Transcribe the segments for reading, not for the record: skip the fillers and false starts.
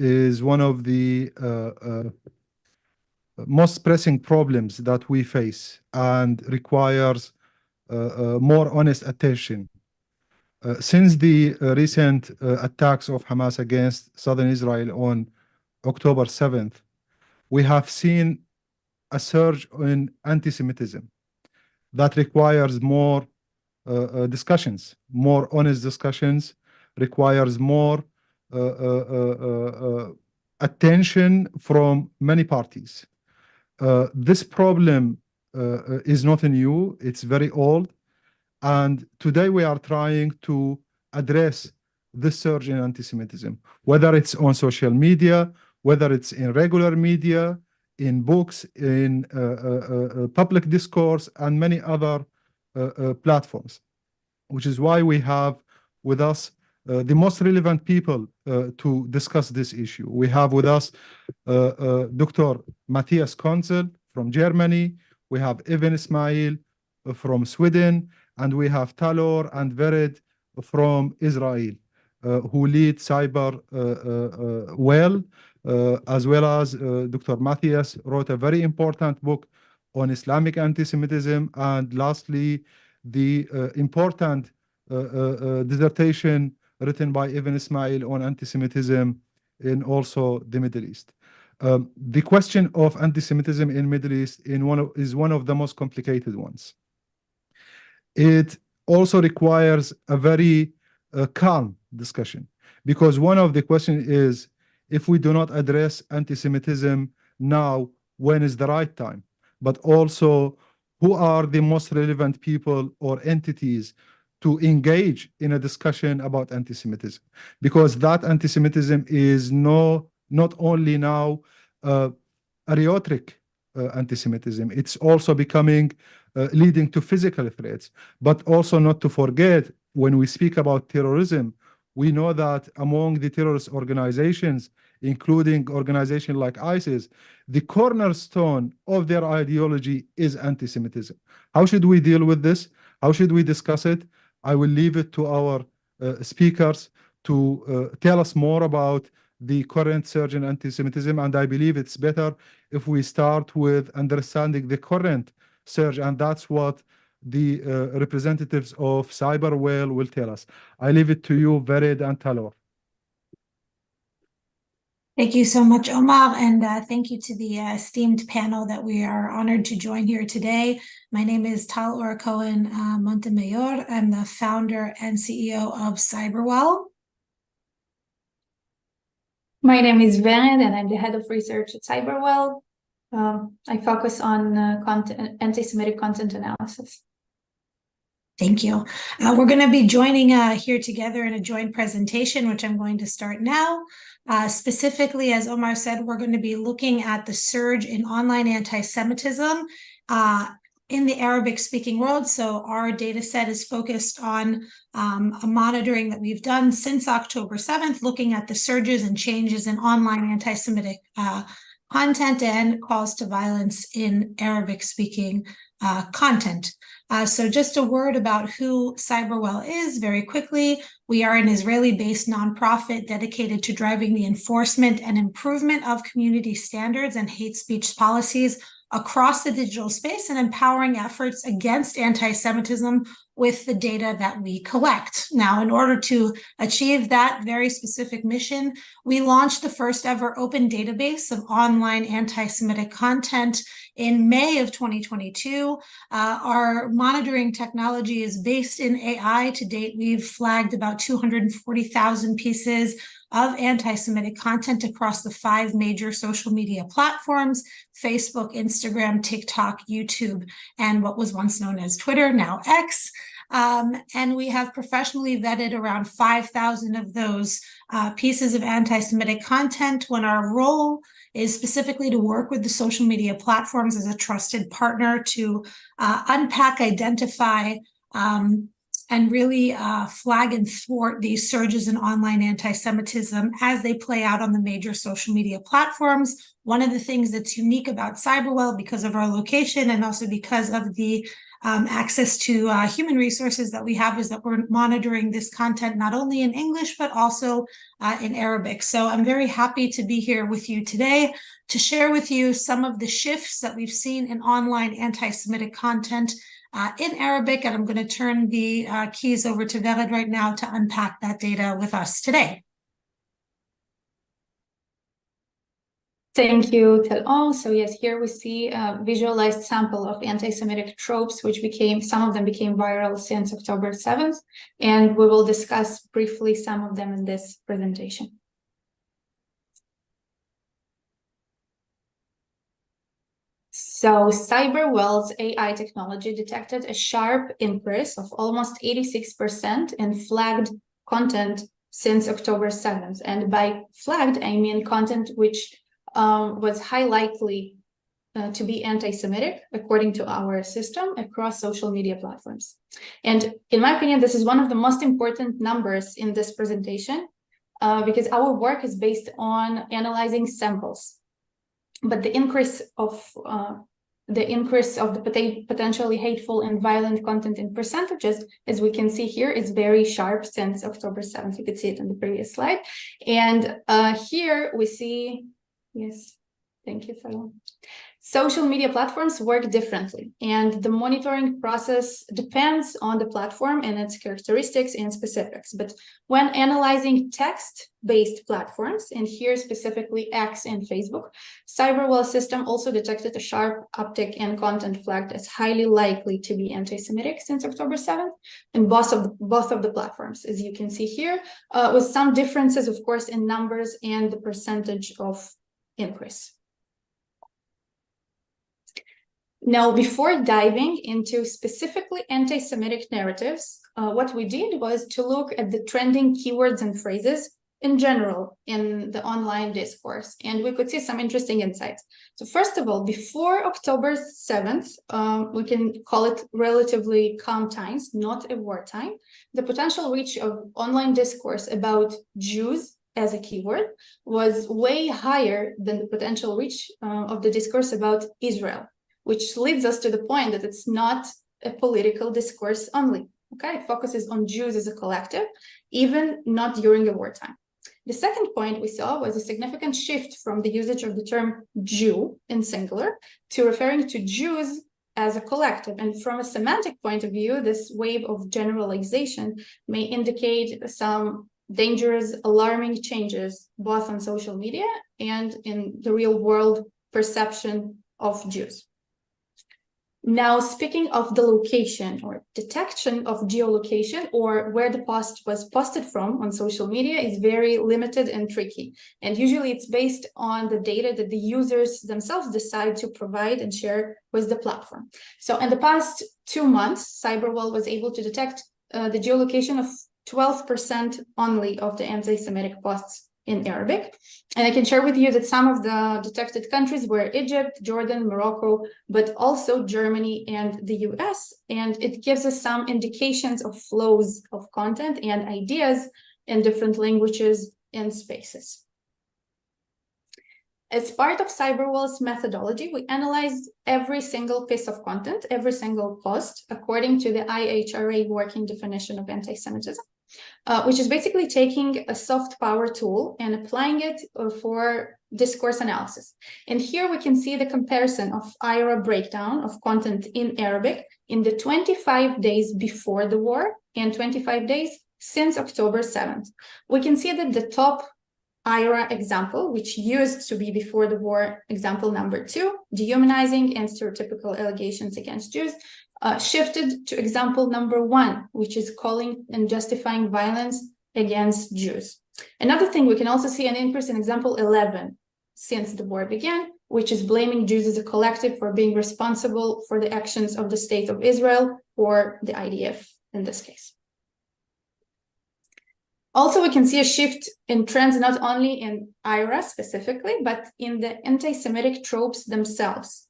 is one of the most pressing problems that we face and requires more honest attention. Since the recent attacks of Hamas against southern Israel on October 7th, we have seen a surge in anti-Semitism that requires more discussions, more honest discussions, requires more attention from many parties. This problem is not new, it's very old. And today we are trying to address this surge in anti-Semitism, whether it's on social media, whether it's in regular media, in books, in public discourse, and many other platforms, which is why we have with us the most relevant people to discuss this issue. We have with us Dr. Matthias Konzel from Germany, we have Evan Ismail from Sweden, and we have Talor and Vered from Israel, who lead Cyber Well, as well as Dr. Matthias wrote a very important book on Islamic anti-Semitism, and lastly, the important dissertation written by Evan Ismail on anti-Semitism in also the Middle East. The question of anti-Semitism in Middle East is one of the most complicated ones. It also requires a very calm discussion, because one of the questions is, if we do not address anti-Semitism now, when is the right time? But also, who are the most relevant people or entities to engage in a discussion about anti-Semitism? Because that anti-Semitism is not only now a rhetoric anti-Semitism, it's also becoming leading to physical threats. But also not to forget, when we speak about terrorism, we know that among the terrorist organizations, including organizations like ISIS, the cornerstone of their ideology is anti-Semitism. How should we deal with this? How should we discuss it? I will leave it to our speakers to tell us more about the current surge in anti-Semitism, and I believe it's better if we start with understanding the current surge, and that's what the representatives of Cyberwell will tell us. I leave it to you, Vered and Talor. Thank you so much, Omar, and thank you to the esteemed panel that we are honored to join here today. My name is Talor Cohen Montemayor. I'm the founder and CEO of Cyberwell. My name is Vered, and I'm the head of research at Cyberwell. I focus on anti-Semitic content analysis. Thank you. We're going to be joining here together in a joint presentation, which I'm going to start now. Specifically, as Omar said, we're going to be looking at the surge in online anti-Semitism in the Arabic-speaking world. So our data set is focused on a monitoring that we've done since October 7th, looking at the surges and changes in online anti-Semitic content and calls to violence in Arabic-speaking content. So just a word about who Cyberwell is very quickly. We are an Israeli-based nonprofit dedicated to driving the enforcement and improvement of community standards and hate speech policies across the digital space and empowering efforts against anti-Semitism with the data that we collect. Now, in order to achieve that very specific mission, we launched the first ever open database of online anti-Semitic content in May of 2022. Our monitoring technology is based in AI. To date, we've flagged about 240,000 pieces of anti-Semitic content across the 5 major social media platforms: Facebook, Instagram, TikTok, YouTube, and what was once known as Twitter, now X. And we have professionally vetted around 5,000 of those pieces of anti-Semitic content, when our role is specifically to work with the social media platforms as a trusted partner to unpack, identify, and really flag and thwart these surges in online anti-Semitism as they play out on the major social media platforms. One of the things that's unique about Cyberwell, because of our location and also because of the access to human resources that we have is that we're monitoring this content not only in English, but also in Arabic. So I'm very happy to be here with you today to share with you some of the shifts that we've seen in online anti-Semitic content in Arabic. And I'm going to turn the keys over to Vered right now to unpack that data with us today. Thank you, Tal. So yes, here we see a visualized sample of anti-Semitic tropes, which some of them became viral since October 7th, and we will discuss briefly some of them in this presentation. So CyberWell's AI technology detected a sharp increase of almost 86% in flagged content since October 7th. And by flagged, I mean content which was high likely to be anti-Semitic, according to our system, across social media platforms. And in my opinion, this is one of the most important numbers in this presentation, because our work is based on analyzing samples. But the increase of the potentially hateful and violent content in percentages, as we can see here, is very sharp since October 7th. You could see it on the previous slide. And here we see, yes, thank you, Farah. Social media platforms work differently, and the monitoring process depends on the platform and its characteristics and specifics. But when analyzing text-based platforms, and here specifically X and Facebook, CyberWell system also detected a sharp uptick in content flagged as highly likely to be anti-Semitic since October 7th, and both of the platforms, as you can see here, with some differences, of course, in numbers and the percentage of increase. Now, before diving into specifically anti-Semitic narratives, what we did was to look at the trending keywords and phrases in general in the online discourse, and we could see some interesting insights. So first of all, before October 7th, we can call it relatively calm times, not a wartime, the potential reach of online discourse about Jews as a keyword was way higher than the potential reach of the discourse about Israel, which leads us to the point that it's not a political discourse only. Okay, it focuses on Jews as a collective, even not during a wartime. The second point we saw was a significant shift from the usage of the term Jew in singular to referring to Jews as a collective. And from a semantic point of view, this wave of generalization may indicate some dangerous, alarming changes, both on social media and in the real world perception of Jews. Now, speaking of the location or detection of geolocation, or where the post was posted from on social media, is very limited and tricky. And usually it's based on the data that the users themselves decide to provide and share with the platform. So in the past 2 months, CyberWell was able to detect the geolocation of 12% only of the anti-Semitic posts in Arabic. And I can share with you that some of the detected countries were Egypt, Jordan, Morocco, but also Germany and the US. And it gives us some indications of flows of content and ideas in different languages and spaces. As part of CyberWell's methodology, we analyzed every single piece of content, every single post, according to the IHRA working definition of anti-Semitism. Which is basically taking a soft power tool and applying it for discourse analysis. And here we can see the comparison of IHRA breakdown of content in Arabic in the 25 days before the war and 25 days since October 7th. We can see that the top IHRA example, which used to be before the war example number 2, dehumanizing and stereotypical allegations against Jews, shifted to example number 1, which is calling and justifying violence against Jews. Another thing, we can also see an increase in example 11 since the war began, which is blaming Jews as a collective for being responsible for the actions of the state of Israel or the IDF in this case. Also, we can see a shift in trends not only in IHRA specifically, but in the anti-Semitic tropes themselves.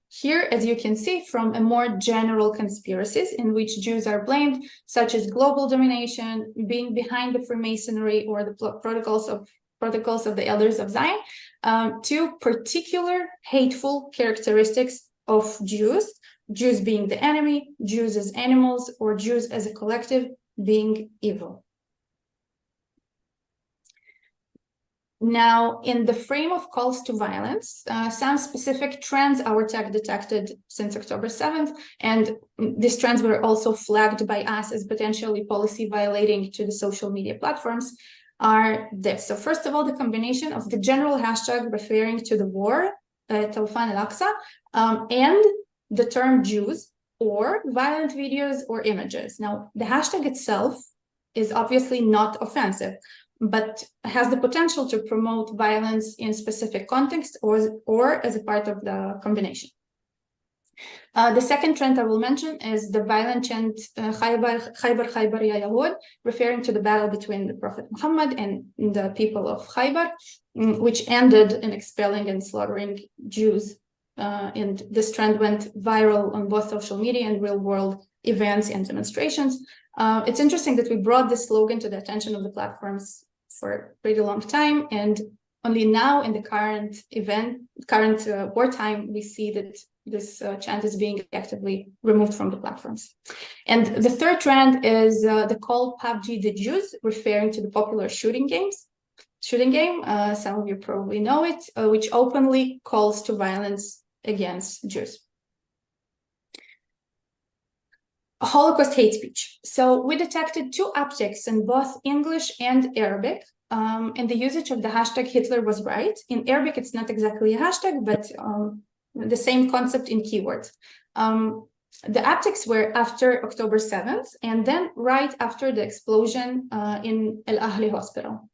Here, as you can see, from a more general conspiracies in which Jews are blamed, such as global domination, being behind the Freemasonry or the protocols of the Elders of Zion, to particular hateful characteristics of Jews, Jews being the enemy, Jews as animals, or Jews as a collective being evil. Now, in the frame of calls to violence, some specific trends our tech detected since October 7th, and these trends were also flagged by us as potentially policy violating to the social media platforms, are this. So first of all, the combination of the general hashtag referring to the war, Taufan al-Aqsa, and the term Jews, or violent videos or images. Now, the hashtag itself is obviously not offensive, but has the potential to promote violence in specific context or as a part of the combination. The second trend I will mention is the violent chant Khaybar ya Yahud, referring to the battle between the Prophet Muhammad and the people of Khaybar, which ended in expelling and slaughtering Jews. And this trend went viral on both social media and real-world events and demonstrations. It's interesting that we brought this slogan to the attention of the platforms for a pretty long time, and only now in the current wartime, we see that this chant is being actively removed from the platforms. And the third trend is the call PUBG the Jews, referring to the popular shooting game. Some of you probably know it, which openly calls to violence against Jews. Holocaust hate speech. So we detected two upticks in both English and Arabic, and the usage of the hashtag Hitler was right. In Arabic, it's not exactly a hashtag, but the same concept in keywords. The upticks were after October 7th, and then right after the explosion in Al Ahli hospital,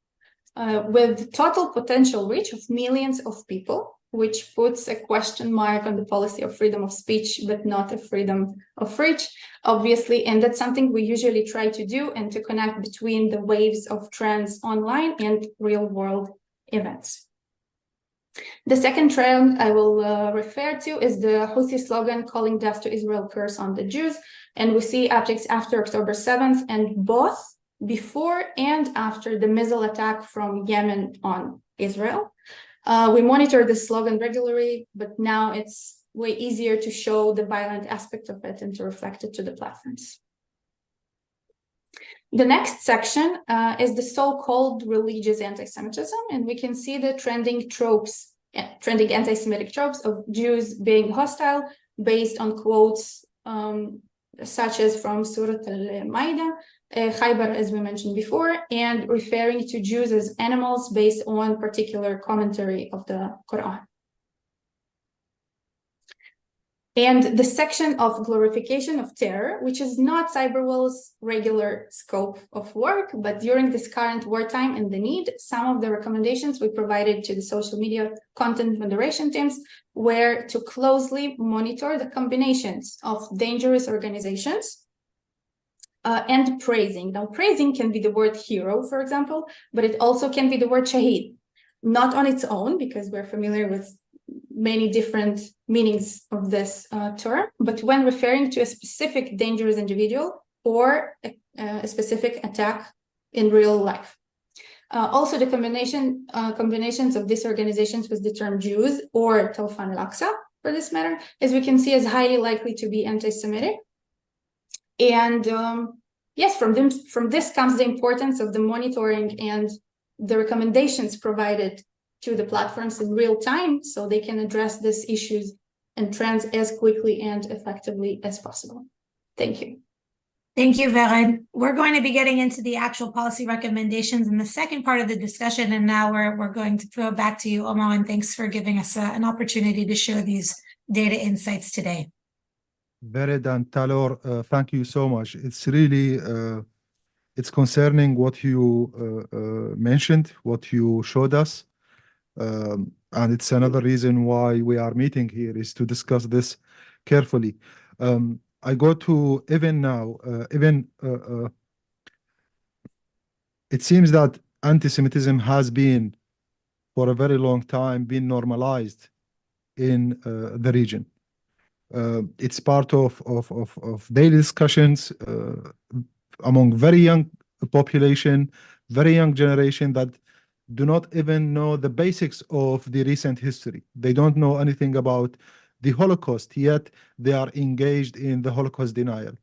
with total potential reach of millions of people, which puts a question mark on the policy of freedom of speech, but not a freedom of reach, obviously. And that's something we usually try to do, and to connect between the waves of trends online and real world events. The second trend I will refer to is the Houthi slogan calling death to Israel, curse on the Jews. And we see upticks after October 7th, and both before and after the missile attack from Yemen on Israel. We monitor this slogan regularly, but now it's way easier to show the violent aspect of it and to reflect it to the platforms. The next section is the so-called religious anti-Semitism, and we can see the trending anti-Semitic tropes of Jews being hostile based on quotes such as from Surah Al-Ma'idah, Khaybar, as we mentioned before, and referring to Jews as animals based on particular commentary of the Quran. And the section of glorification of terror, which is not Cyberwell's regular scope of work, but during this current wartime and the need, some of the recommendations we provided to the social media content moderation teams were to closely monitor the combinations of dangerous organizations and praising. Now, praising can be the word hero, for example, but it also can be the word shaheed, not on its own, because we're familiar with many different meanings of this term, but when referring to a specific dangerous individual or a specific attack in real life. Also, the combinations of these organizations with the term Jews or Taufan al-Aqsa, for this matter, as we can see, is highly likely to be anti-Semitic. And yes, from this comes the importance of the monitoring and the recommendations provided to the platforms in real time, so they can address these issues and trends as quickly and effectively as possible. Thank you. Thank you, Vered. We're going to be getting into the actual policy recommendations in the second part of the discussion, and now we're going to throw it back to you, Omar, and thanks for giving us an opportunity to share these data insights today. Vered and Talor, thank you so much. It's really it's concerning what you mentioned, what you showed us. And it's another reason why we are meeting here, is to discuss this carefully. I go to Evan now. Evan, it seems that anti-Semitism has been, for a very long time, been normalized in the region. It's part of daily discussions among very young population, very young generation that do not even know the basics of the recent history. They don't know anything about the Holocaust, yet they are engaged in the Holocaust denial.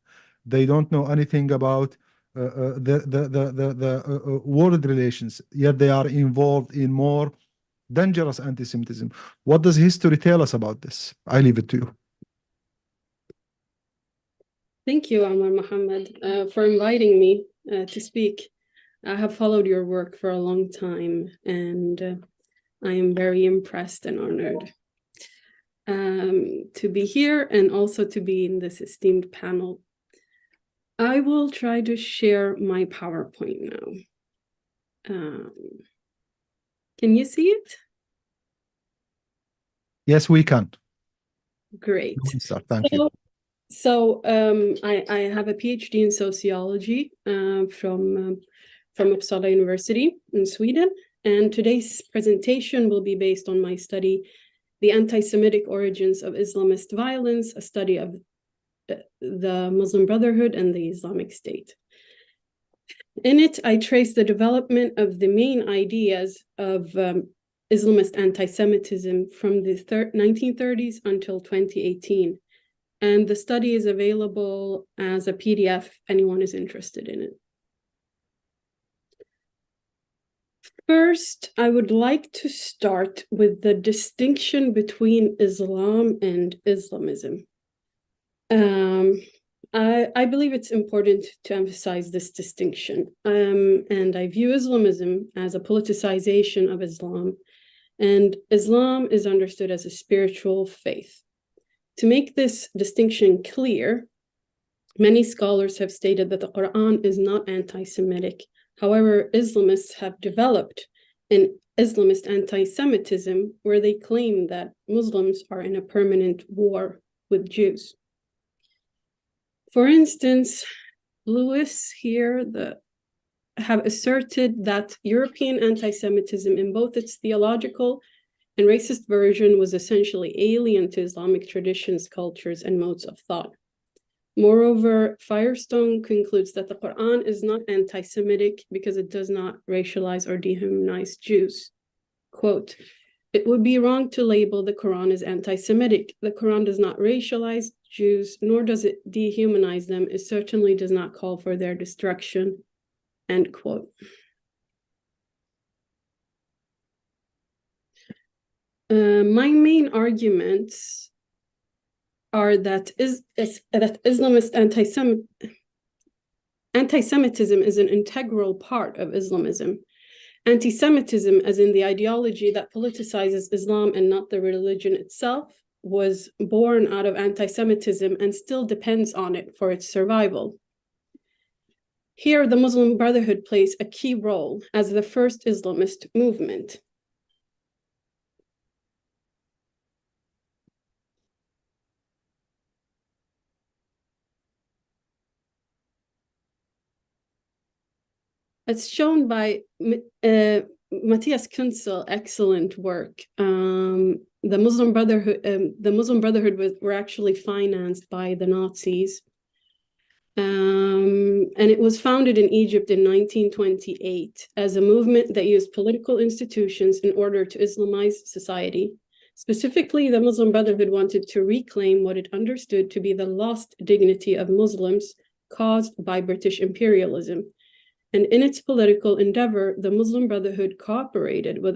They don't know anything about the world relations, yet they are involved in more dangerous anti-Semitism. What does history tell us about this? I leave it to you. Thank you, Omar Mohammed, for inviting me to speak. I have followed your work for a long time, and I am very impressed and honored to be here and also to be in this esteemed panel. I will try to share my PowerPoint now. Can you see it? Yes, we can. Great. Thank you. So I have a PhD in sociology from Uppsala University in Sweden, and today's presentation will be based on my study, The Anti-Semitic Origins of Islamist Violence, a study of the Muslim Brotherhood and the Islamic State. In it, I trace the development of the main ideas of Islamist anti-Semitism from the 1930s until 2018. And the study is available as a PDF if anyone is interested in it. First, I would like to start with the distinction between Islam and Islamism. I believe it's important to emphasize this distinction. And I view Islamism as a politicization of Islam, and Islam is understood as a spiritual faith. To make this distinction clear, many scholars have stated that the Quran is not anti-Semitic. However, Islamists have developed an Islamist anti-Semitism where they claim that Muslims are in a permanent war with Jews. For instance, Lewis here have asserted that European anti-Semitism in both its theological and racist version was essentially alien to Islamic traditions, cultures, and modes of thought. Moreover, Firestone concludes that the Quran is not anti-Semitic because it does not racialize or dehumanize Jews. Quote, "It would be wrong to label the Quran as anti-Semitic. The Quran does not racialize Jews, nor does it dehumanize them. It certainly does not call for their destruction." End quote. My main arguments are that Islamist anti-Semitism is an integral part of Islamism. Anti-Semitism, as in the ideology that politicizes Islam and not the religion itself, was born out of anti-Semitism and still depends on it for its survival. Here, the Muslim Brotherhood plays a key role as the first Islamist movement. It's shown by Matthias Kunzel, excellent work. The Muslim Brotherhood were actually financed by the Nazis. And it was founded in Egypt in 1928 as a movement that used political institutions in order to Islamize society. Specifically, the Muslim Brotherhood wanted to reclaim what it understood to be the lost dignity of Muslims caused by British imperialism. And in its political endeavor, the Muslim Brotherhood cooperated with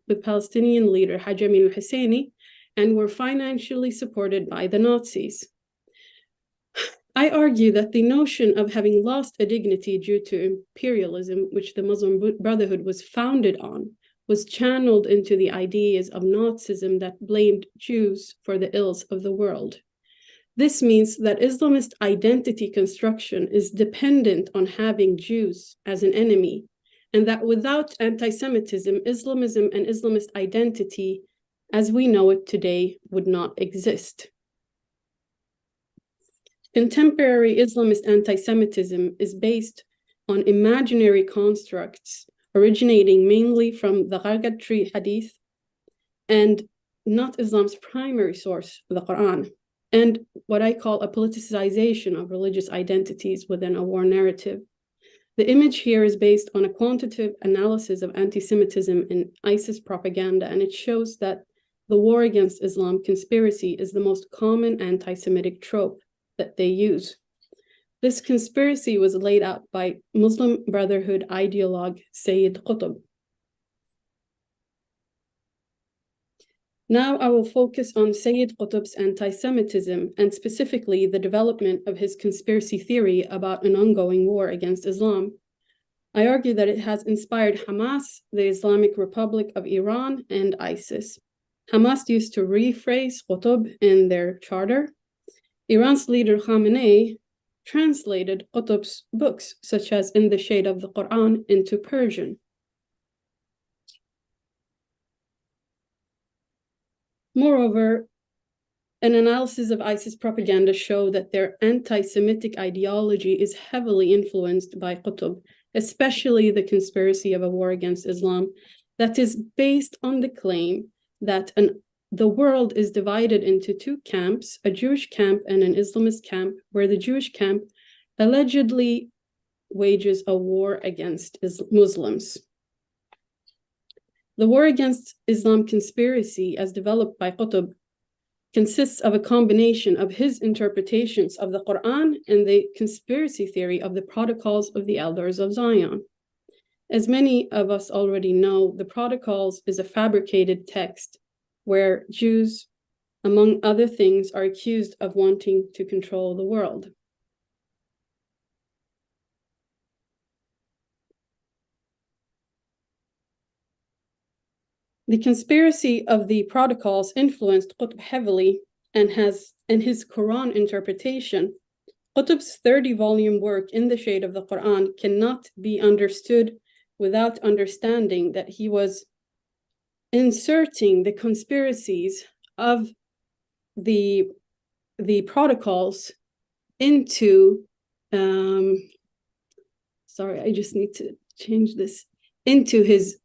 with Palestinian leader Haj Amin al-Husseini, and were financially supported by the Nazis. I argue that the notion of having lost a dignity due to imperialism, which the Muslim Brotherhood was founded on, was channeled into the ideas of Nazism that blamed Jews for the ills of the world. This means that Islamist identity construction is dependent on having Jews as an enemy, and that without anti-Semitism, Islamism and Islamist identity, as we know it today, would not exist. Contemporary Islamist anti-Semitism is based on imaginary constructs originating mainly from the Gharqad tree hadith and not Islam's primary source, the Quran, and what I call a politicization of religious identities within a war narrative. The image here is based on a quantitative analysis of anti-Semitism in ISIS propaganda, and it shows that the war against Islam conspiracy is the most common anti-Semitic trope that they use. This conspiracy was laid out by Muslim Brotherhood ideologue Sayyid Qutb. Now I will focus on Sayyid Qutb's anti-Semitism and specifically the development of his conspiracy theory about an ongoing war against Islam. I argue that it has inspired Hamas, the Islamic Republic of Iran, and ISIS. Hamas used to rephrase Qutb in their charter. Iran's leader Khamenei translated Qutb's books, such as In the Shade of the Quran, into Persian. Moreover, an analysis of ISIS propaganda showed that their anti-Semitic ideology is heavily influenced by Qutb, especially the conspiracy of a war against Islam that is based on the claim that the world is divided into two camps, a Jewish camp and an Islamist camp, where the Jewish camp allegedly wages a war against Muslims. The war against Islam conspiracy, as developed by Qutb, consists of a combination of his interpretations of the Quran and the conspiracy theory of the Protocols of the Elders of Zion. As many of us already know, the Protocols is a fabricated text where Jews, among other things, are accused of wanting to control the world. The conspiracy of the Protocols influenced Qutb heavily and his Quran interpretation. Qutb's 30-volume work In the Shade of the Quran cannot be understood without understanding that he was inserting the conspiracies of the Protocols into, sorry, I just need to change this, into his,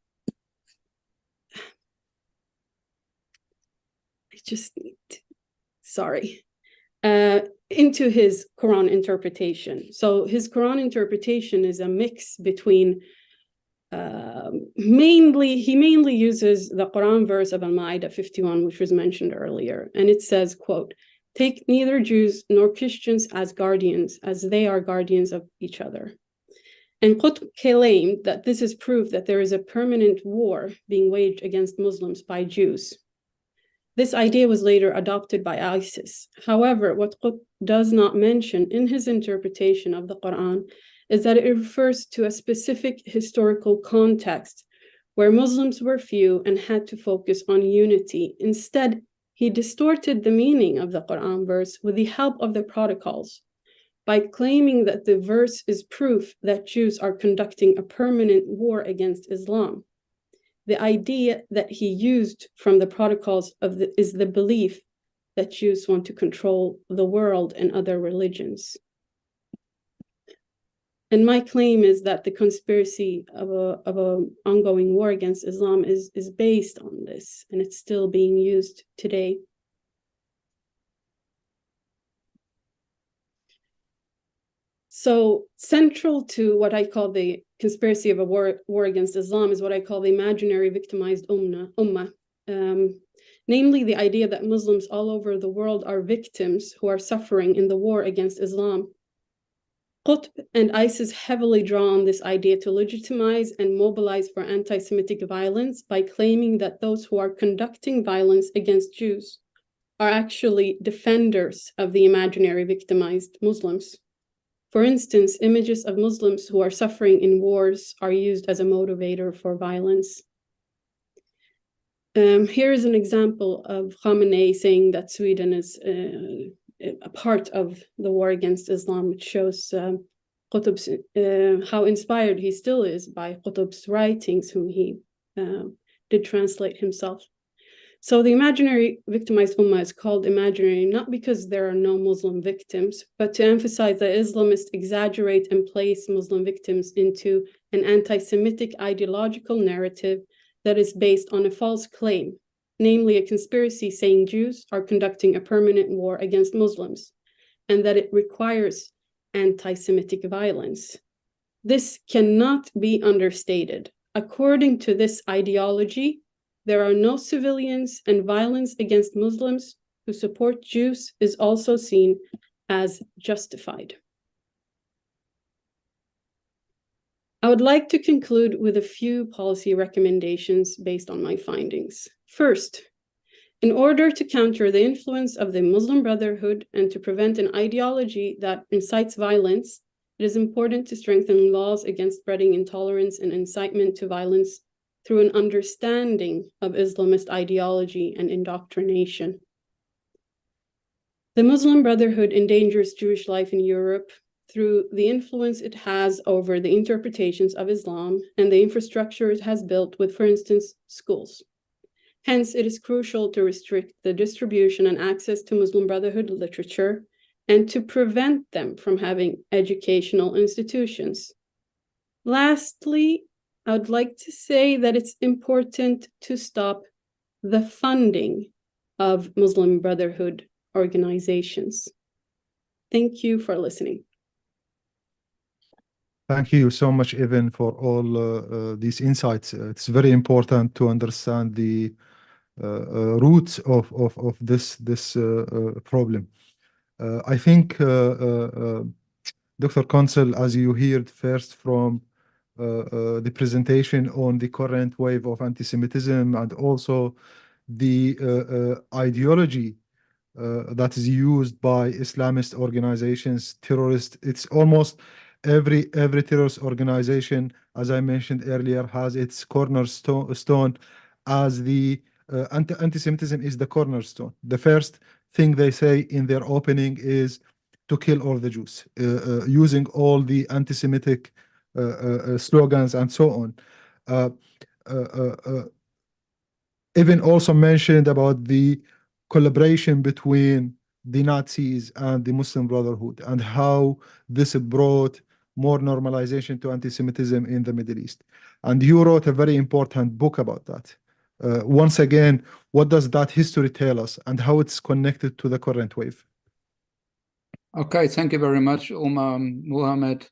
into his Quran interpretation. So his Quran interpretation is a mix between, he mainly uses the Quran verse of Al-Ma'idah 51, which was mentioned earlier. And it says, quote, "Take neither Jews nor Christians as guardians, as they are guardians of each other." And Qutb claimed that this is proof that there is a permanent war being waged against Muslims by Jews. This idea was later adopted by ISIS. However, what Qutb does not mention in his interpretation of the Quran is that it refers to a specific historical context where Muslims were few and had to focus on unity. Instead, he distorted the meaning of the Quran verse with the help of the Protocols by claiming that the verse is proof that Jews are conducting a permanent war against Islam. The idea that he used from the Protocols is the belief that Jews want to control the world and other religions. And my claim is that the conspiracy of an ongoing war against Islam is based on this, and it's still being used today. So central to what I call the conspiracy of a war against Islam is what I call the imaginary victimized ummah. Namely the idea that Muslims all over the world are victims who are suffering in the war against Islam. Qutb and ISIS heavily draw on this idea to legitimize and mobilize for anti-Semitic violence by claiming that those who are conducting violence against Jews are actually defenders of the imaginary victimized Muslims. For instance, images of Muslims who are suffering in wars are used as a motivator for violence. Here is an example of Khamenei saying that Sweden is a part of the war against Islam, which shows Qutb's, how inspired he still is by Qutb's writings, whom he did translate himself. So the imaginary victimized ummah is called imaginary not because there are no Muslim victims, but to emphasize that Islamists exaggerate and place Muslim victims into an anti-Semitic ideological narrative that is based on a false claim, namely a conspiracy saying Jews are conducting a permanent war against Muslims, and that it requires anti-Semitic violence. This cannot be understated. According to this ideology, There are no civilians, and violence against Muslims who support Jews is also seen as justified. I would like to conclude with a few policy recommendations based on my findings. First, in order to counter the influence of the Muslim Brotherhood and to prevent an ideology that incites violence, it is important to strengthen laws against spreading intolerance and incitement to violence through an understanding of Islamist ideology and indoctrination. The Muslim Brotherhood endangers Jewish life in Europe through the influence it has over the interpretations of Islam and the infrastructure it has built with, for instance, schools. Hence, it is crucial to restrict the distribution and access to Muslim Brotherhood literature and to prevent them from having educational institutions. Lastly, I would like to say that it's important to stop the funding of Muslim Brotherhood organizations. Thank you for listening. Thank you so much, Evan, for all these insights. It's very important to understand the roots of this problem. I think, Dr. Consul, as you heard first from the presentation on the current wave of anti-Semitism and also the ideology that is used by Islamist organizations, terrorists. It's almost every terrorist organization, as I mentioned earlier, has its cornerstone as the anti-Semitism is the cornerstone. The first thing they say in their opening is to kill all the Jews, using all the anti-Semitic slogans and so on. Even also mentioned about the collaboration between the Nazis and the Muslim Brotherhood and how this brought more normalization to anti-Semitism in the Middle East. And you wrote a very important book about that. Once again, what does that history tell us and how it's connected to the current wave? Okay, thank you very much, Omar Mohammed.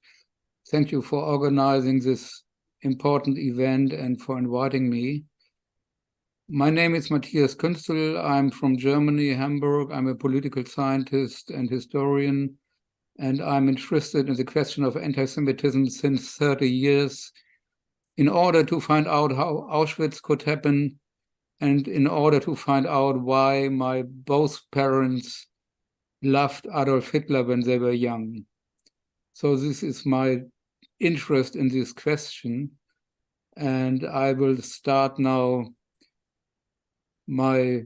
Thank you for organizing this important event and for inviting me. My name is Matthias Künzel. I'm from Germany, Hamburg. I'm a political scientist and historian, and I'm interested in the question of anti-Semitism since 30 years in order to find out how Auschwitz could happen and in order to find out why my both parents loved Adolf Hitler when they were young. So this is my interest in this question, and I will start now my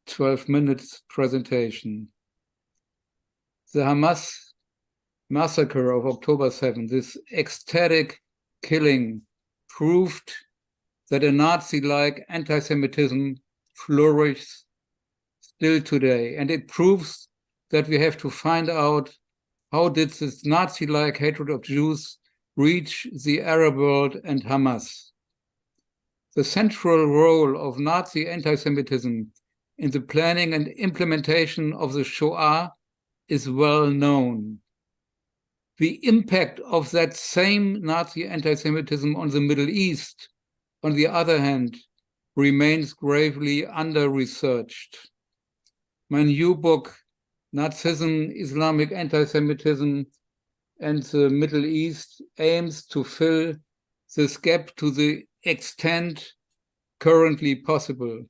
12 minutes presentation. The Hamas massacre of October 7th, this ecstatic killing, proved that a Nazi-like anti-Semitism flourishes still today. And it proves that we have to find out how did this Nazi-like hatred of Jews reach the Arab world and Hamas. The central role of Nazi anti-Semitism in the planning and implementation of the Shoah is well known. The impact of that same Nazi anti-Semitism on the Middle East, on the other hand, remains gravely under-researched. My new book, Nazism, Islamic Anti-Semitism, and the Middle East, aims to fill this gap to the extent currently possible.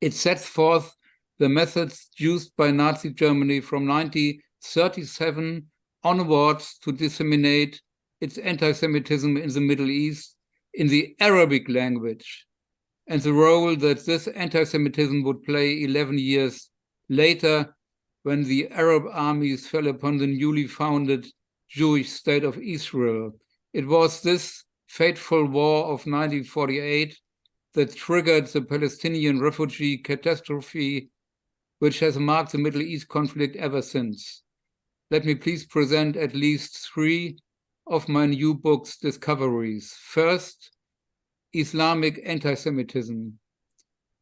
It sets forth the methods used by Nazi Germany from 1937 onwards to disseminate its anti-Semitism in the Middle East in the Arabic language, and the role that this anti-Semitism would play 11 years later when the Arab armies fell upon the newly founded Jewish state of Israel. It was this fateful war of 1948 that triggered the Palestinian refugee catastrophe, which has marked the Middle East conflict ever since. Let me please present at least 3 of my new book's discoveries. First, Islamic anti-Semitism.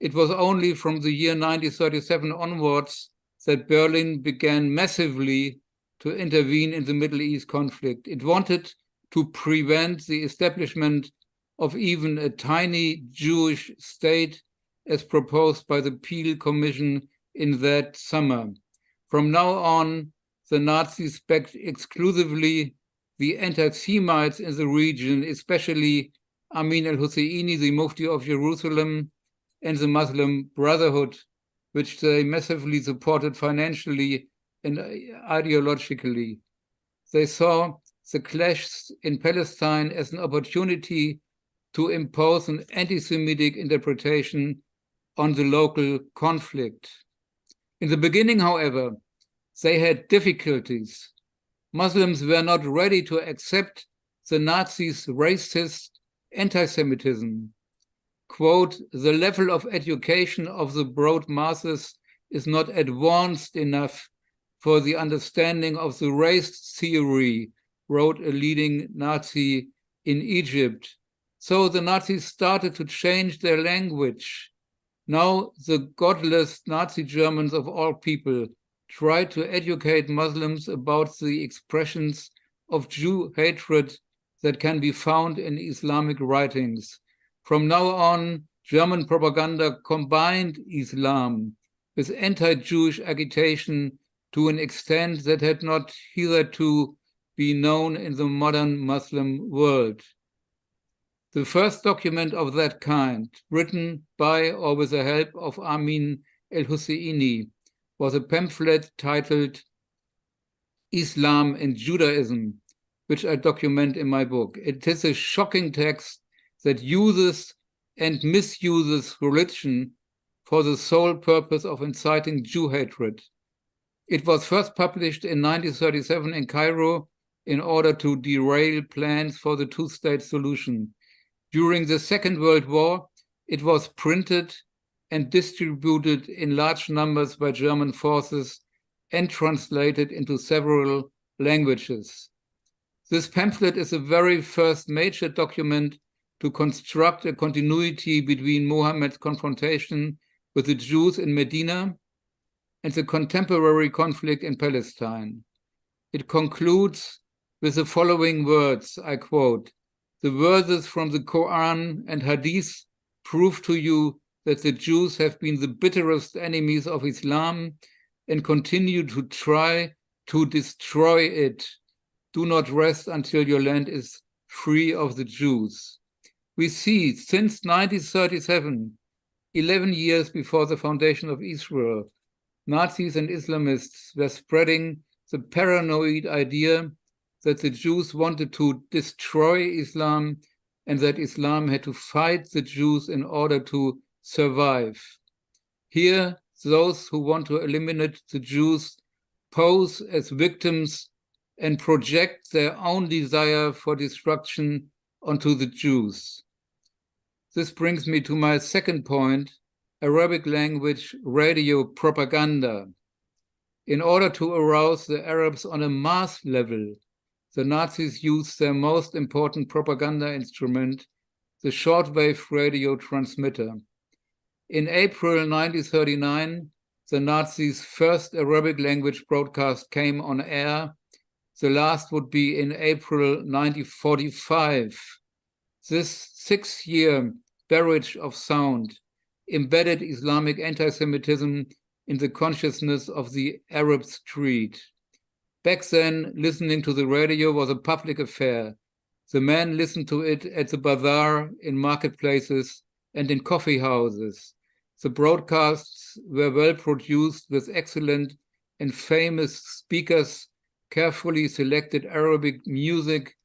It was only from the year 1937 onwards that Berlin began massively to intervene in the Middle East conflict. It wanted to prevent the establishment of even a tiny Jewish state as proposed by the Peel Commission in that summer. From now on, the Nazis backed exclusively the anti-Semites in the region, especially Amin al-Husseini, the Mufti of Jerusalem, and the Muslim Brotherhood, which they massively supported financially and ideologically. They saw the clash in Palestine as an opportunity to impose an anti-Semitic interpretation on the local conflict. In the beginning, however, they had difficulties. Muslims were not ready to accept the Nazis' racist anti-Semitism. Quote, the level of education of the broad masses is not advanced enough for the understanding of the race theory, wrote a leading Nazi in Egypt. So the Nazis started to change their language. Now the godless Nazi Germans of all people tried to educate Muslims about the expressions of Jew hatred that can be found in Islamic writings. From now on, German propaganda combined Islam with anti-Jewish agitation to an extent that had not hitherto been known in the modern Muslim world. The first document of that kind, written by or with the help of Amin al-Husseini, was a pamphlet titled Islam and Judaism, which I document in my book. It is a shocking text that uses and misuses religion for the sole purpose of inciting Jew hatred. It was first published in 1937 in Cairo in order to derail plans for the two-state solution. During the Second World War, it was printed and distributed in large numbers by German forces and translated into several languages. This pamphlet is the very first major document to construct a continuity between Muhammad's confrontation with the Jews in Medina and the contemporary conflict in Palestine. It concludes with the following words, I quote, "The verses from the Quran and Hadith prove to you that the Jews have been the bitterest enemies of Islam and continue to try to destroy it. Do not rest until your land is free of the Jews." We see since 1937, 11 years before the foundation of Israel, Nazis and Islamists were spreading the paranoid idea that the Jews wanted to destroy Islam and that Islam had to fight the Jews in order to survive. Here, those who want to eliminate the Jews pose as victims and project their own desire for destruction onto the Jews. This brings me to my second point, Arabic language radio propaganda. In order to arouse the Arabs on a mass level, the Nazis used their most important propaganda instrument, the shortwave radio transmitter. In April 1939, the Nazis' first Arabic language broadcast came on air. The last would be in April 1945. This 6-year barrage of sound embedded Islamic anti-Semitism in the consciousness of the Arab street. Back then, listening to the radio was a public affair. The men listened to it at the bazaar, in marketplaces, and in coffee houses. The broadcasts were well produced with excellent and famous speakers, carefully selected Arabic music,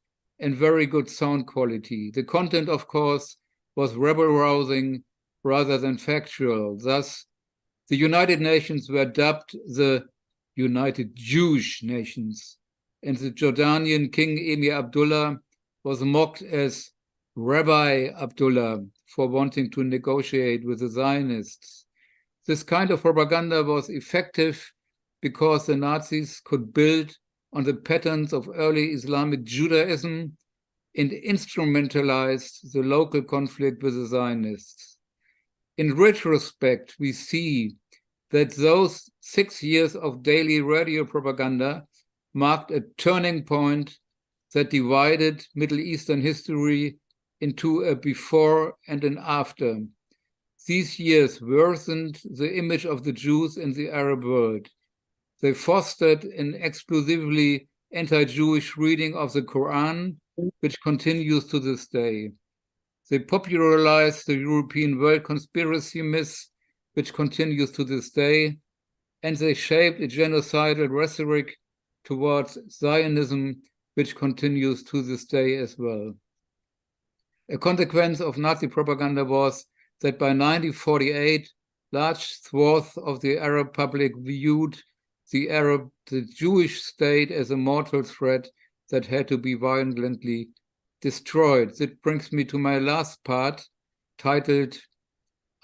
and very good sound quality. The content, of course, was rebel-rousing rather than factual. Thus, the United Nations were dubbed the United Jewish Nations, and the Jordanian King Emir Abdullah was mocked as Rabbi Abdullah for wanting to negotiate with the Zionists. This kind of propaganda was effective because the Nazis could build on the patterns of early Islamic Judaism and instrumentalized the local conflict with the Zionists. In retrospect, we see that those 6 years of daily radio propaganda marked a turning point that divided Middle Eastern history into a before and an after. These years worsened the image of the Jews in the Arab world. They fostered an exclusively anti-Jewish reading of the Quran, which continues to this day. They popularized the European world conspiracy myth, which continues to this day, and they shaped a genocidal rhetoric towards Zionism, which continues to this day as well. A consequence of Nazi propaganda was that by 1948, large swaths of the Arab public viewed the Jewish state as a mortal threat that had to be violently destroyed. That brings me to my last part, titled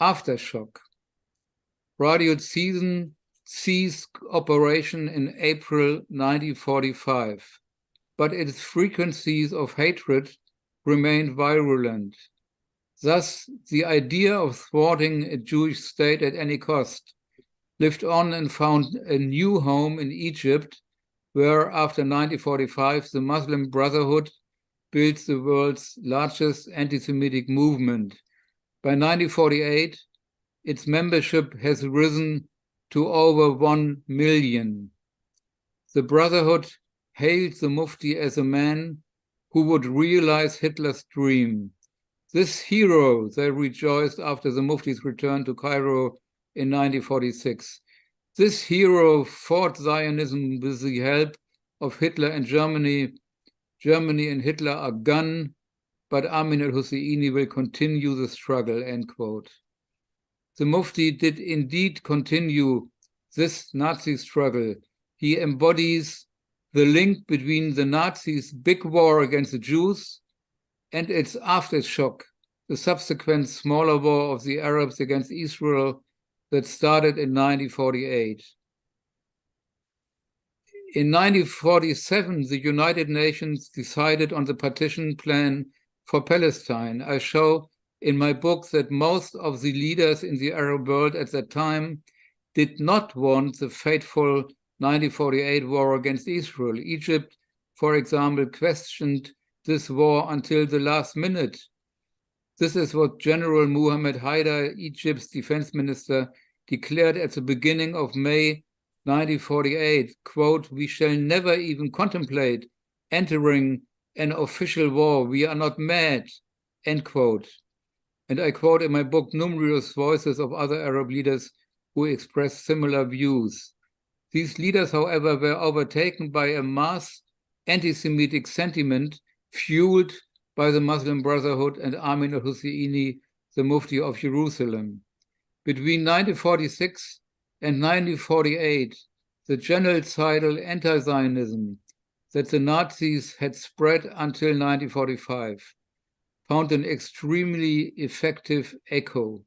Aftershock. Radio Season ceased operation in April 1945, but its frequencies of hatred remained virulent. Thus, the idea of thwarting a Jewish state at any cost lived on and found a new home in Egypt, where after 1945, the Muslim Brotherhood built the world's largest anti-Semitic movement. By 1948, its membership has risen to over 1 million. The Brotherhood hailed the Mufti as a man who would realize Hitler's dream. This hero, they rejoiced after the Mufti's return to Cairo in 1946. This hero fought Zionism with the help of Hitler and Germany. Germany and Hitler are gone, but Amin al-Husseini will continue the struggle, end quote. The Mufti did indeed continue this Nazi struggle. He embodies the link between the Nazis' big war against the Jews and its aftershock, the subsequent smaller war of the Arabs against Israel that started in 1948. In 1947, the United Nations decided on the partition plan for Palestine. I show in my book that most of the leaders in the Arab world at that time did not want the fateful 1948 war against Israel. Egypt, for example, questioned this war until the last minute. This is what General Mohammed Haider, Egypt's defense minister, declared at the beginning of May 1948, quote, "We shall never even contemplate entering an official war. We are not mad," end quote. And I quote in my book numerous voices of other Arab leaders who expressed similar views. These leaders, however, were overtaken by a mass anti-Semitic sentiment fueled by the Muslim Brotherhood and Amin al-Husseini, the Mufti of Jerusalem. Between 1946 and 1948, the genocidal anti-Zionism that the Nazis had spread until 1945 found an extremely effective echo.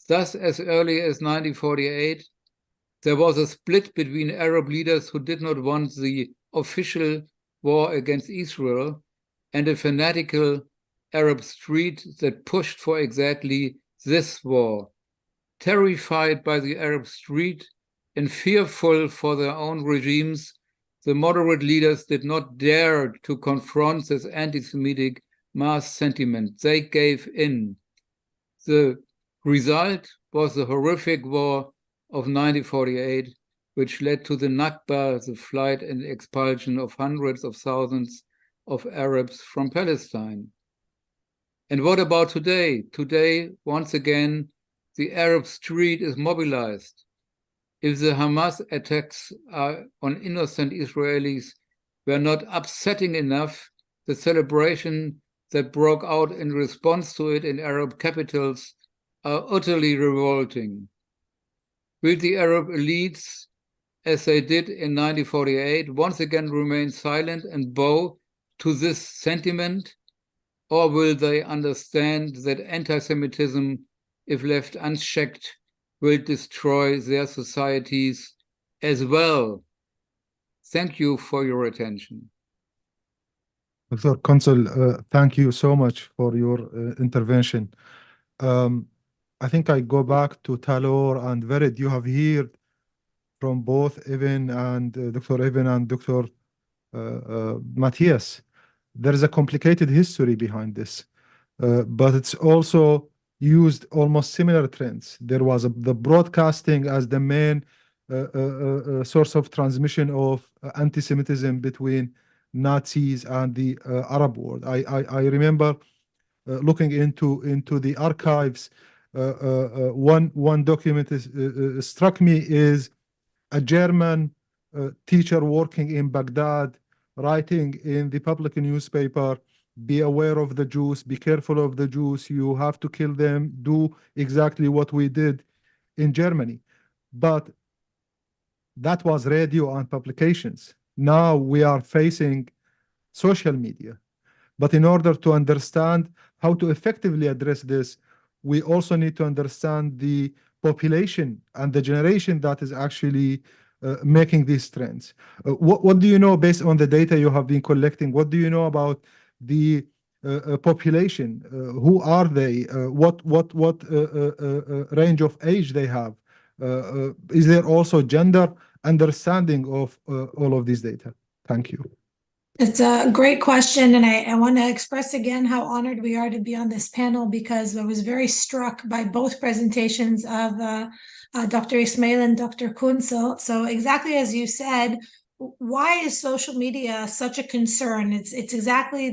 Thus, as early as 1948, there was a split between Arab leaders who did not want the official war against Israel and a fanatical Arab street that pushed for exactly this war. Terrified by the Arab street and fearful for their own regimes, the moderate leaders did not dare to confront this anti-Semitic mass sentiment. They gave in. The result was the horrific war of 1948, which led to the Nakba, the flight and expulsion of hundreds of thousands of Arabs from Palestine. And what about today? Today, once again, the Arab street is mobilized. If the Hamas attacks on innocent Israelis were not upsetting enough, the celebration that broke out in response to it in Arab capitals are utterly revolting. Will the Arab elites, as they did in 1948, once again remain silent and bow to this sentiment? Or will they understand that anti-Semitism, if left unchecked, will destroy their societies as well? Thank you for your attention. Dr. Consul, thank you so much for your intervention. I think I go back to Talor and Vered. You have heard from both Evan and Dr. Evan and Dr. Matthias there is a complicated history behind this, but it's also used almost similar trends. There was the broadcasting as the main source of transmission of anti-Semitism between Nazis and the Arab world. I remember looking into the archives. One document struck me is a German teacher working in Baghdad, writing in the public newspaper, be aware of the Jews, be careful of the Jews, you have to kill them, do exactly what we did in Germany. But that was radio and publications. Now we are facing social media. But in order to understand how to effectively address this, we also need to understand the population and the generation that is actually making these trends. What do you know based on the data you have been collecting? What do you know about the population? Who are they? What range of age they have? Is there also gender understanding of all of these data? Thank you. It's a great question, and I want to express again how honored we are to be on this panel, because I was very struck by both presentations of Dr. Ismail and Dr. Kunzel. So exactly as you said, why is social media such a concern? It's exactly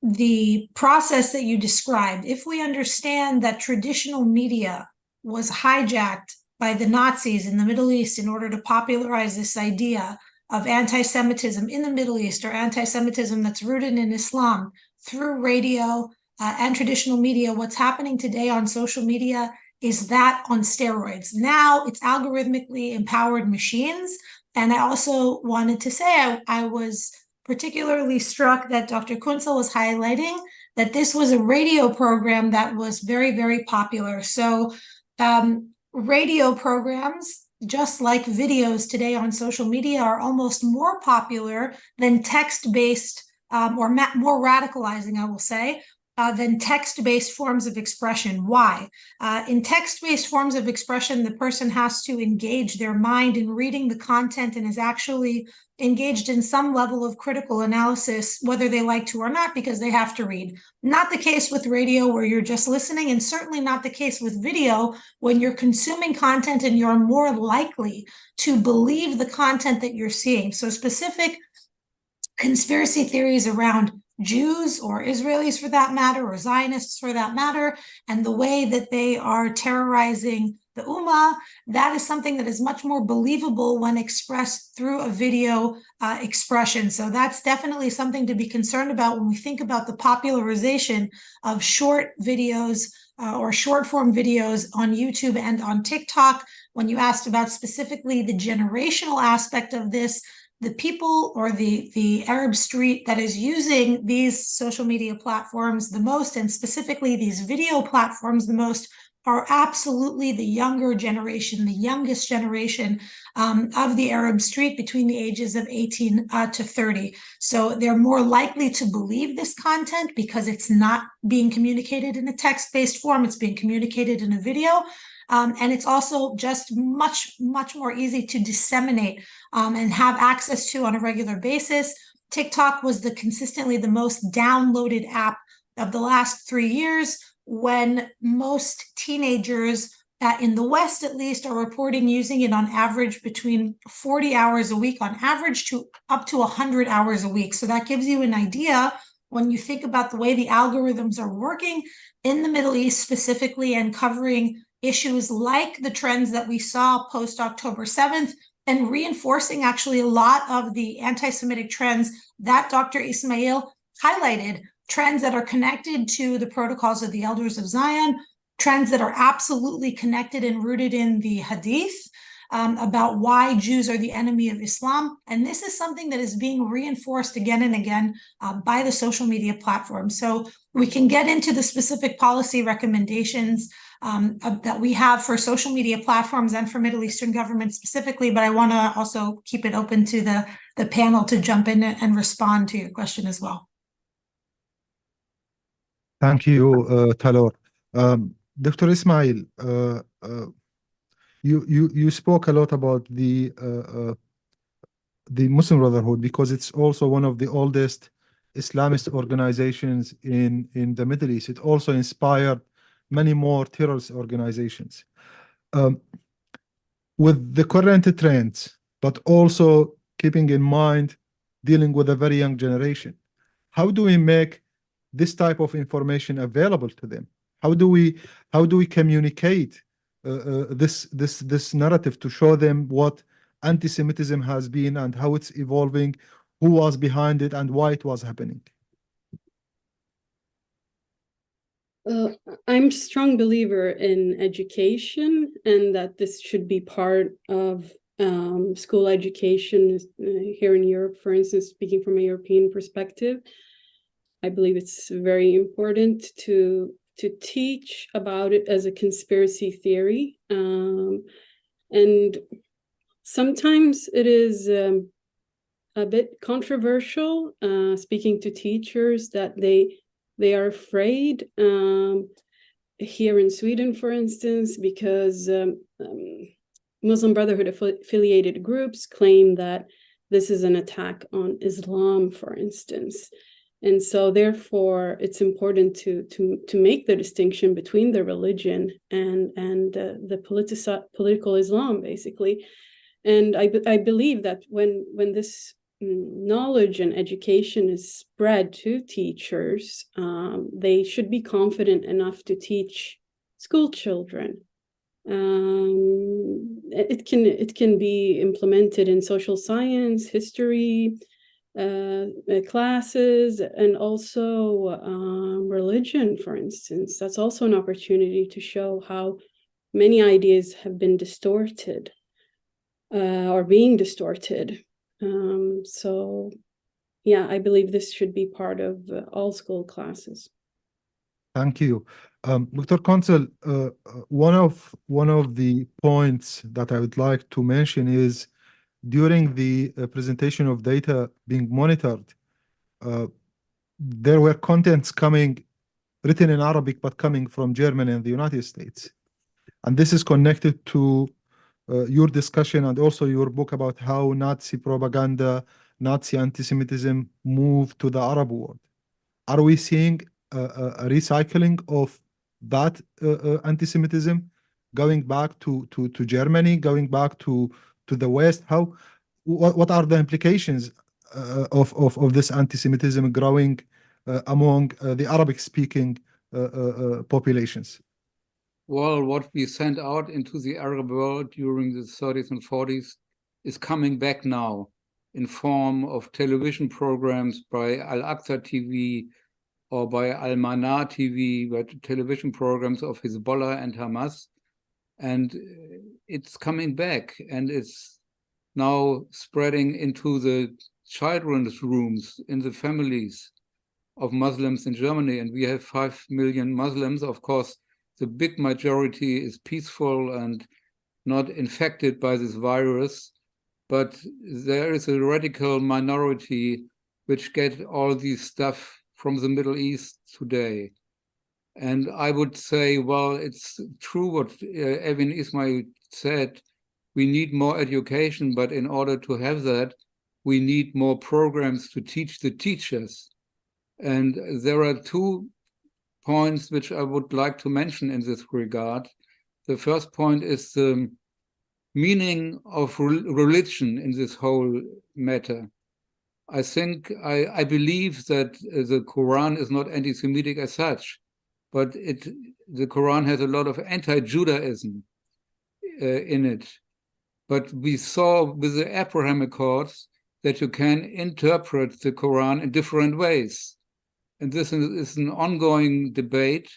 the process that you described. If we understand that traditional media was hijacked by the Nazis in the Middle East in order to popularize this idea of anti-Semitism in the Middle East, or anti-Semitism that's rooted in Islam, through radio and traditional media, what's happening today on social media is that on steroids. Now it's algorithmically empowered machines. And I also wanted to say I was particularly struck that Dr. Kunzel was highlighting that this was a radio program that was very, very popular. So radio programs, just like videos today on social media, are almost more popular than text-based or more radicalizing, I will say, than text-based forms of expression. Why? In text-based forms of expression, the person has to engage their mind in reading the content and is actually engaged in some level of critical analysis, whether they like to or not, because they have to read. Not the case with radio, where you're just listening, and certainly not the case with video, when you're consuming content and you're more likely to believe the content that you're seeing. So specific conspiracy theories around Jews, or Israelis for that matter, or Zionists for that matter, and the way that they are terrorizing the Ummah, that is something that is much more believable when expressed through a video expression. So that's definitely something to be concerned about when we think about the popularization of short videos or short form videos on YouTube and on TikTok. When you asked about specifically the generational aspect of this, the people, or the Arab street that is using these social media platforms the most, and specifically these video platforms the most, are absolutely the younger generation, the youngest generation of the Arab street, between the ages of 18 to 30. So they're more likely to believe this content because it's not being communicated in a text-based form, it's being communicated in a video. And it's also just much more easy to disseminate and have access to on a regular basis. TikTok was consistently the most downloaded app of the last 3 years, when most teenagers in the West, at least, are reporting using it on average between 40 hours a week on average to up to 100 hours a week. So that gives you an idea when you think about the way the algorithms are working in the Middle East specifically, and covering issues like the trends that we saw post October 7th, and reinforcing actually a lot of the anti-Semitic trends that Dr. Ismail highlighted, trends that are connected to the protocols of the elders of Zion, trends that are absolutely connected and rooted in the Hadith about why Jews are the enemy of Islam. And this is something that is being reinforced again and again by the social media platforms. So we can get into the specific policy recommendations that we have for social media platforms and for Middle Eastern governments specifically, but I want to also keep it open to the panel to jump in and respond to your question as well. Thank you, Talor. Dr. Ismail, you spoke a lot about the the Muslim Brotherhood, because it's also one of the oldest Islamist organizations in the Middle East. It also inspired many more terrorist organizations. With the current trends, but also keeping in mind dealing with a very young generation, how do we make this type of information available to them? How do we communicate this narrative to show them what anti-Semitism has been and how it's evolving, who was behind it, and why it was happening? I'm a strong believer in education, and that this should be part of school education here in Europe, for instance, speaking from a European perspective. I believe it's very important to teach about it as a conspiracy theory. And sometimes it is a bit controversial, speaking to teachers, that they are afraid here in Sweden, for instance, because Muslim Brotherhood affiliated groups claim that this is an attack on Islam, for instance. And so therefore, it's important to make the distinction between the religion and the political Islam, basically. And I believe that when this knowledge and education is spread to teachers, they should be confident enough to teach school children. It can be implemented in social science, history classes, and also religion, for instance. That's also an opportunity to show how many ideas have been distorted or being distorted. So yeah, I believe this should be part of all school classes. Thank you. Dr. Consul, one of the points that I would like to mention is during the presentation of data being monitored, there were contents coming written in Arabic but coming from Germany and the United States. And this is connected to your discussion and also your book about how Nazi propaganda, Nazi anti-Semitism moved to the Arab world. Are we seeing a recycling of that anti-Semitism going back to Germany, going back to the West? What are the implications of this anti-Semitism growing among the Arabic-speaking populations? Well, what we sent out into the Arab world during the 30s and 40s is coming back now in form of television programs by Al-Aqsa TV or by Al-Manar TV, by television programs of Hezbollah and Hamas. And it's coming back, and it's now spreading into the children's rooms in the families of Muslims in Germany. And we have 5 million Muslims. Of course, the big majority is peaceful and not infected by this virus, but there is a radical minority which get all this stuff from the Middle East today. And I would say, well, it's true what Evin Ismail said. We need more education, but in order to have that, we need more programs to teach the teachers. And there are 2 points which I would like to mention in this regard. The first point is the meaning of religion in this whole matter. I think, I believe that the Quran is not anti-Semitic as such, but the Quran has a lot of anti-Judaism in it. But we saw with the Abraham Accords that you can interpret the Quran in different ways. And this is an ongoing debate,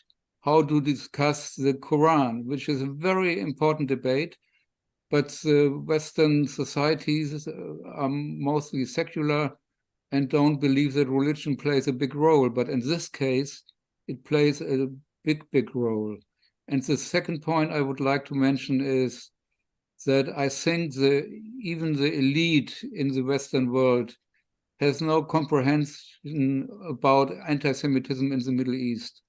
how to discuss the Quran, which is a very important debate. But Western societies are mostly secular and don't believe that religion plays a big role. But in this case, it plays a big role. And the second point I would like to mention is that I think even the elite in the Western world has no comprehension about anti-Semitism in the Middle East.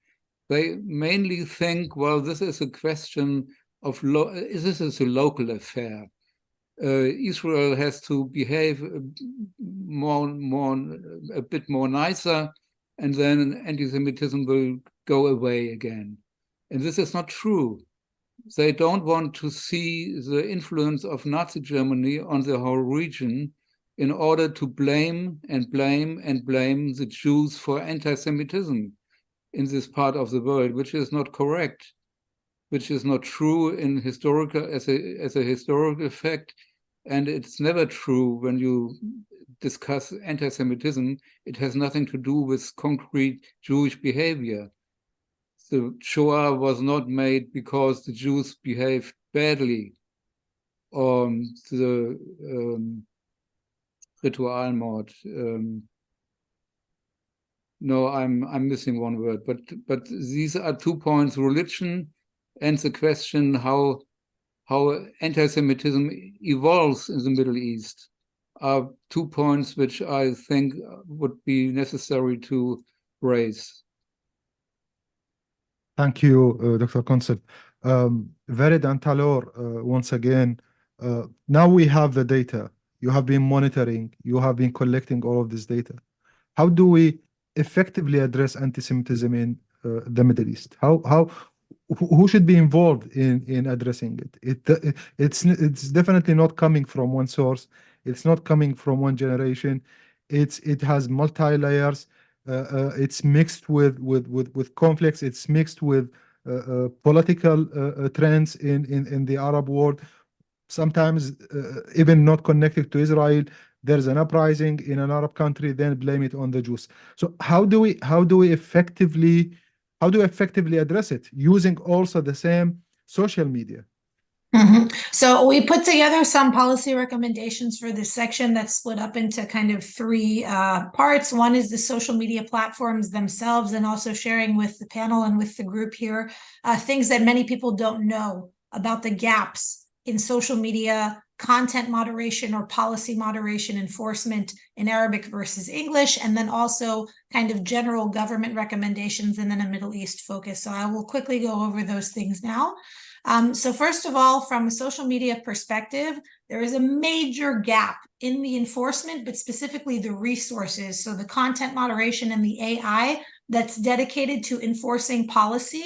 They mainly think, well, this is a question of this is a local affair. Israel has to behave a bit more nicer, and then anti-Semitism will go away again. And this is not true. They don't want to see the influence of Nazi Germany on the whole region in order to blame the Jews for anti-Semitism in this part of the world, which is not correct, which is not true in historical as a historical fact, and it's never true when you discuss anti-Semitism. It has nothing to do with concrete Jewish behavior. The Shoah was not made because the Jews behaved badly, or the Ritualmord. No, I'm missing one word, but these are 2 points: religion and the question how anti-Semitism evolves in the Middle East are 2 points which I think would be necessary to raise. Thank you, Dr. Concept. Vered and Talor, once again, now we have the data. You have been monitoring, you have been collecting all of this data. How do we effectively address anti-Semitism in the Middle East? Who should be involved in addressing it? It's definitely not coming from one source. It's not coming from one generation. It has multi-layers. It's mixed with conflicts. It's mixed with political trends in the Arab world. Sometimes even not connected to Israel. There's an uprising in an Arab country, then blame it on the Jews. So how do we effectively address it using also the same social media? So we put together some policy recommendations for this section that's split up into kind of 3 parts. One is the social media platforms themselves, and also sharing with the panel and with the group here things that many people don't know about the gaps in social media content moderation or policy moderation enforcement in Arabic versus English, and then also kind of general government recommendations, and then a Middle East focus. So I will quickly go over those things now. So first of all, from a social media perspective, there is a major gap in the enforcement, but specifically the resources. So the content moderation and the AI that's dedicated to enforcing policy,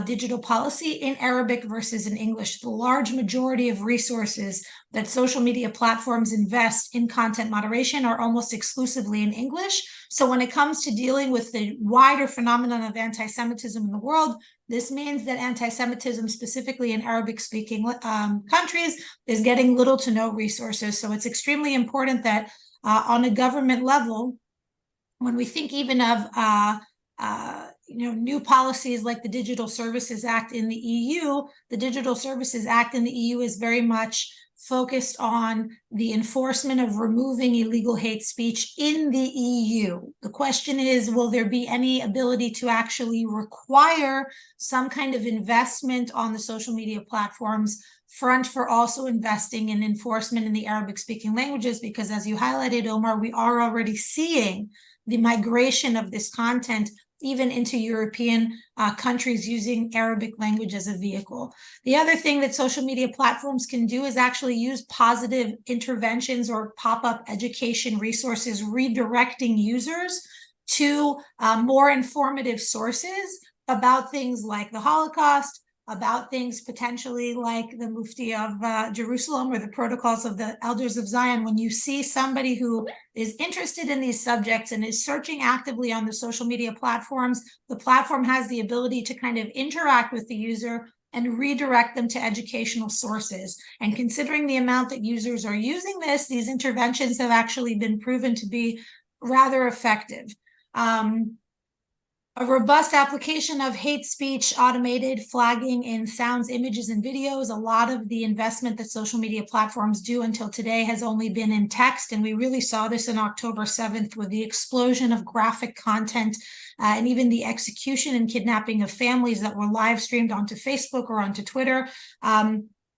digital policy in Arabic versus in English. The large majority of resources that social media platforms invest in content moderation are almost exclusively in English. So when it comes to dealing with the wider phenomenon of anti-Semitism in the world, this means that anti-Semitism, specifically in Arabic-speaking countries, is getting little to no resources. So it's extremely important that on a government level, when we think even of new policies like the Digital Services Act in the EU, the Digital Services Act in the EU is very much focused on the enforcement of removing illegal hate speech in the EU. The question is, will there be any ability to actually require some kind of investment on the social media platforms front for also investing in enforcement in the Arabic-speaking languages? Because as you highlighted, Omar, we are already seeing the migration of this content even into European countries using Arabic language as a vehicle. The other thing that social media platforms can do is actually use positive interventions or pop-up education resources, redirecting users to more informative sources about things like the Holocaust, about things potentially like the Mufti of Jerusalem or the protocols of the Elders of Zion. When you see somebody who is interested in these subjects and is searching actively on the social media platforms, the platform has the ability to kind of interact with the user and redirect them to educational sources. And considering the amount that users are using this, these interventions have actually been proven to be rather effective. A robust application of hate speech, automated flagging in sounds, images, and videos. A lot of the investment that social media platforms do until today has only been in text, and we really saw this on October 7th with the explosion of graphic content and even the execution and kidnapping of families that were live streamed onto Facebook or onto Twitter.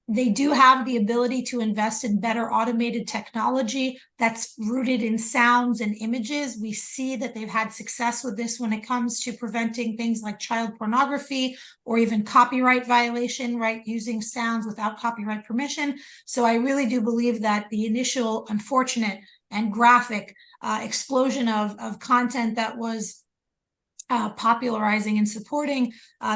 They do have the ability to invest in better automated technology that's rooted in sounds and images. We see that they've had success with this when it comes to preventing things like child pornography or even copyright violation, right? Using sounds without copyright permission. So I really do believe that the initial unfortunate and graphic explosion of content that was popularizing and supporting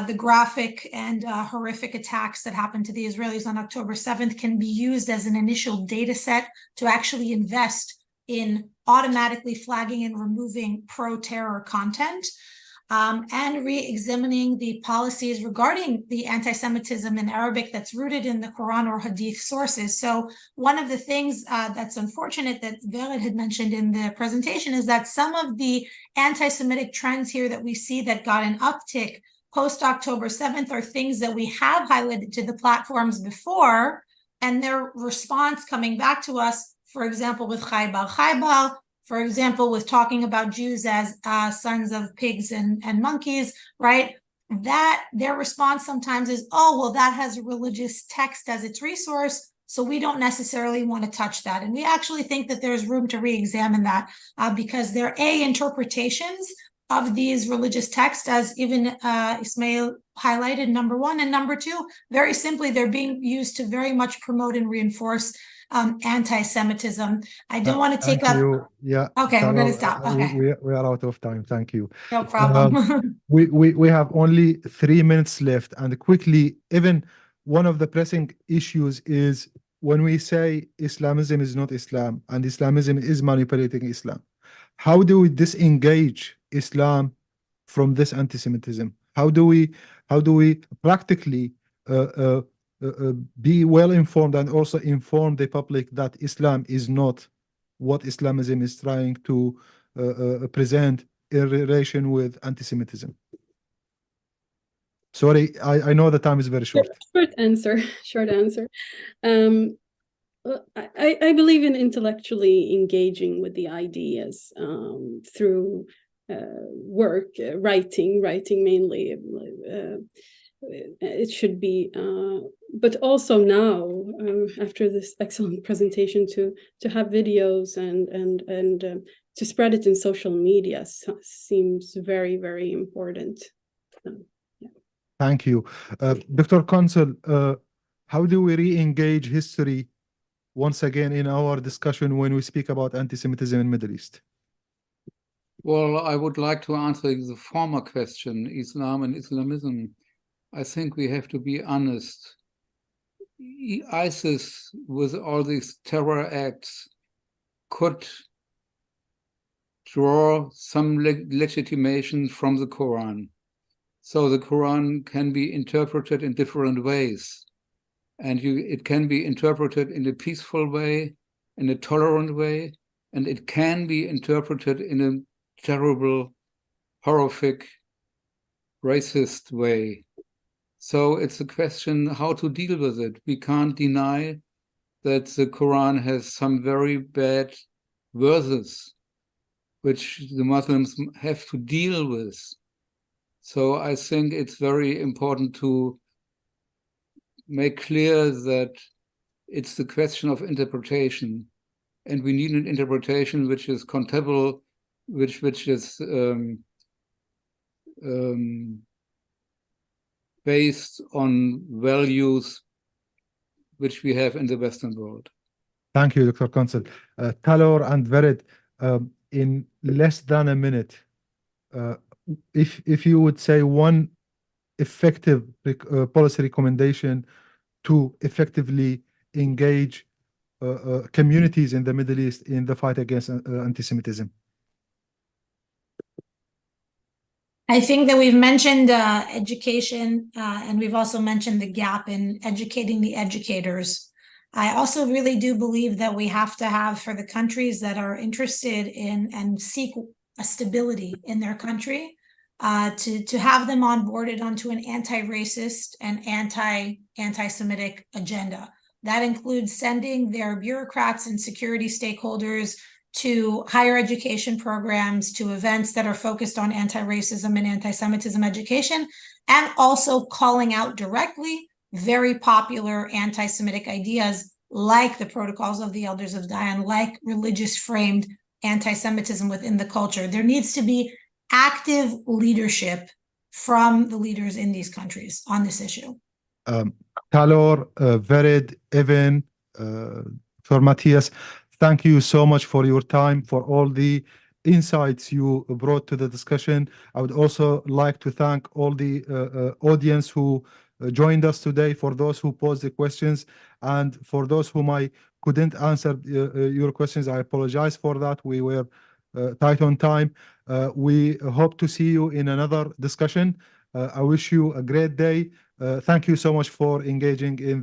the graphic and horrific attacks that happened to the Israelis on October 7th can be used as an initial data set to actually invest in automatically flagging and removing pro-terror content. And re-examining the policies regarding the anti-Semitism in Arabic that's rooted in the Quran or Hadith sources. So one of the things that's unfortunate that Vered had mentioned in the presentation is that some of the anti-Semitic trends here that we see that got an uptick post-October 7th are things that we have highlighted to the platforms before, and their response coming back to us, for example, with Khaybar, for example, with talking about Jews as sons of pigs and monkeys, right? That their response sometimes is, oh, well, that has a religious text as its resource, so we don't necessarily want to touch that. And we actually think that there's room to re-examine that because there are interpretations of these religious texts, as even Ismail highlighted, number one, and number two, very simply, they're being used to very much promote and reinforce anti-Semitism. I don't want to take up. Yeah. Okay, we're going to stop. Okay. We are out of time. Thank you. No problem. We have only 3 minutes left, and quickly, even one of the pressing issues is when we say Islamism is not Islam and Islamism is manipulating Islam. How do we disengage Islam from this anti-Semitism? How do we practically be well informed and also inform the public that Islam is not what Islamism is trying to present in relation with anti-Semitism? Sorry, I know the time is very short. Short answer. I believe in intellectually engaging with the ideas through work, writing mainly. It should be, but also now after this excellent presentation, to have videos and to spread it in social media seems very, very important. Yeah. Thank you, Dr. Consul. How do we re-engage history once again in our discussion when we speak about anti-Semitism in the Middle East? Well, I would like to answer the former question, Islam and Islamism. I think we have to be honest. ISIS, with all these terror acts, could draw some legitimation from the Quran. So the Quran can be interpreted in different ways. And it can be interpreted in a peaceful way, in a tolerant way, and it can be interpreted in a terrible, horrific, racist way. So it's a question how to deal with it. We can't deny that the Quran has some very bad verses which the Muslims have to deal with. So I think it's very important to make clear that it's the question of interpretation, and we need an interpretation which is compatible, which is based on values which we have in the Western world. Thank you, Dr. Consul. Talor and Vered, in less than a minute, if you would say one effective policy recommendation to effectively engage communities in the Middle East in the fight against anti-Semitism. I think that we've mentioned education, and we've also mentioned the gap in educating the educators. I also really do believe that we have to have, for the countries that are interested in and seek a stability in their country, to have them onboarded onto an anti-racist and anti-Semitic agenda. That includes sending their bureaucrats and security stakeholders to higher education programs, to events that are focused on anti-racism and anti-Semitism education, and also calling out directly very popular anti-Semitic ideas like the Protocols of the Elders of Zion, like religious framed anti-Semitism within the culture. There needs to be active leadership from the leaders in these countries on this issue. Talor, Vered, Evan, for Matthias, thank you so much for your time, for all the insights you brought to the discussion. I would also like to thank all the audience who joined us today, for those who posed the questions, and for those whom I couldn't answer your questions. I apologize for that. We were tight on time. We hope to see you in another discussion. I wish you a great day. Thank you so much for engaging in